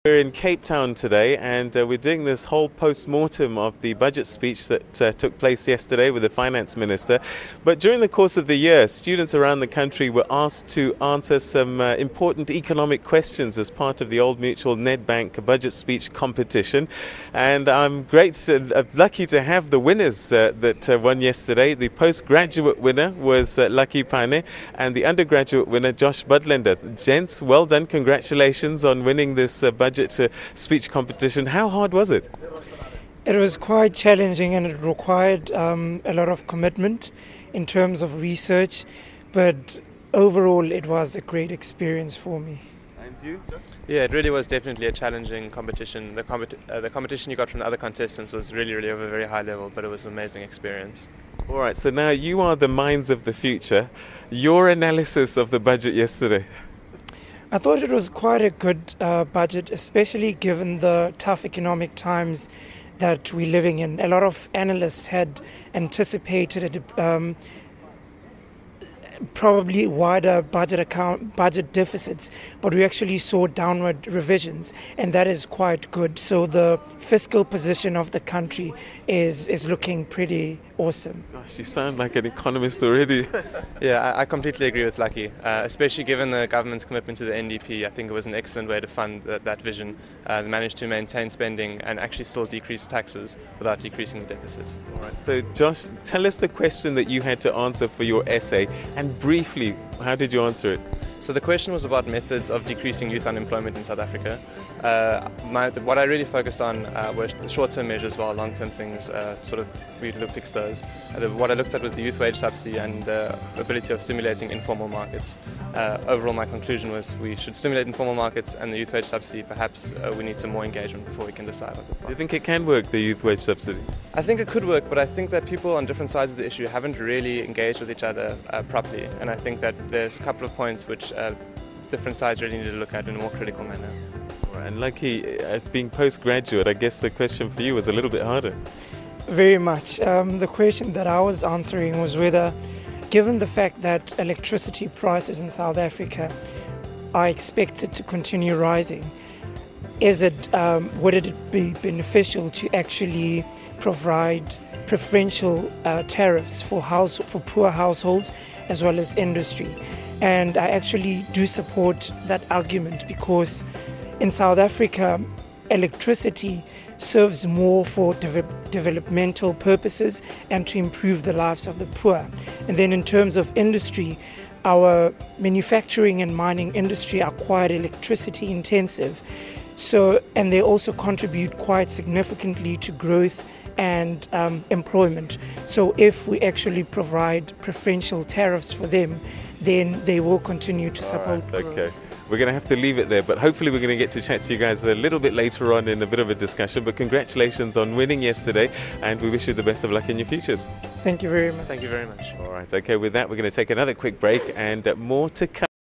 We're in Cape Town today, and we're doing this whole post-mortem of the budget speech that took place yesterday with the finance minister. But during the course of the year, students around the country were asked to answer some important economic questions as part of the Old Mutual Nedbank budget speech competition. And I'm lucky to have the winners that won yesterday. The postgraduate winner was Lucky Pane, and the undergraduate winner Josh Budlender. Gents, well done. Congratulations on winning this budget speech competition. How hard was it? It was quite challenging, and it required a lot of commitment in terms of research, but overall it was a great experience for me. And you? Yeah, it really was definitely a challenging competition. The competition you got from the other contestants was really of a very high level, but it was an amazing experience. All right, so now you are the minds of the future. Your analysis of the budget yesterday? I thought it was quite a good budget, especially given the tough economic times that we're living in. A lot of analysts had anticipated probably wider budget deficits, but we actually saw downward revisions, and that is quite good. So the fiscal position of the country is looking pretty awesome. Gosh, you sound like an economist already. Yeah, I completely agree with Lucky, especially given the government's commitment to the NDP. I think it was an excellent way to fund that vision. They managed to maintain spending and actually still decrease taxes without decreasing the deficit. All right, so Josh, tell us the question that you had to answer for your essay, and briefly, how did you answer it? So the question was about methods of decreasing youth unemployment in South Africa. What I really focused on were short-term measures, while long-term things we fixed those. What I looked at was the youth wage subsidy and the ability of stimulating informal markets. Overall, my conclusion was we should stimulate informal markets, and the youth wage subsidy, perhaps we need some more engagement before we can decide on it. Do you think it can work, the youth wage subsidy? I think it could work, but I think that people on different sides of the issue haven't really engaged with each other properly, and I think that there's a couple of points which different sides really need to look at in a more critical manner. And Lucky, being postgraduate, I guess the question for you was a little bit harder. Very much. The question that I was answering was whether, given the fact that electricity prices in South Africa are expected to continue rising, would it be beneficial to actually provide preferential tariffs for poor households as well as industry? And I actually do support that argument, because in South Africa, electricity serves more for developmental purposes and to improve the lives of the poor. And then in terms of industry, our manufacturing and mining industry are quite electricity intensive. And they also contribute quite significantly to growth and employment. So if we actually provide preferential tariffs for them, then they will continue to support growth. Okay. We're going to have to leave it there, but hopefully we're going to get to chat to you guys a little bit later on in a bit of a discussion. But congratulations on winning yesterday, and we wish you the best of luck in your futures. Thank you very much. Thank you very much. All right, okay, with that, we're going to take another quick break, and more to come.